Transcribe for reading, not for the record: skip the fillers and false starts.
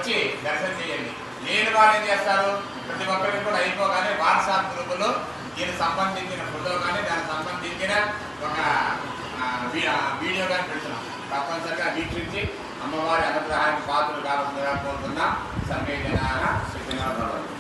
వచ్చి దర్శనం చేయండి. లేని వారు ఏం చేస్తారు, ప్రతి ఒక్కరికి కూడా అయిపోగానే వాట్సాప్ గ్రూపులో దీనికి సంబంధించిన ఫోటో కానీ దానికి సంబంధించిన ఒక వీడియో కానీ పెడుతున్నాం. తప్పనిసరిగా వీక్షించి అమ్మవారి అనుగ్రహానికి పాత్రలు కావాల్సిందిగా కోరుతున్నా. సర్వే జనాన సుఖినో భవంతు.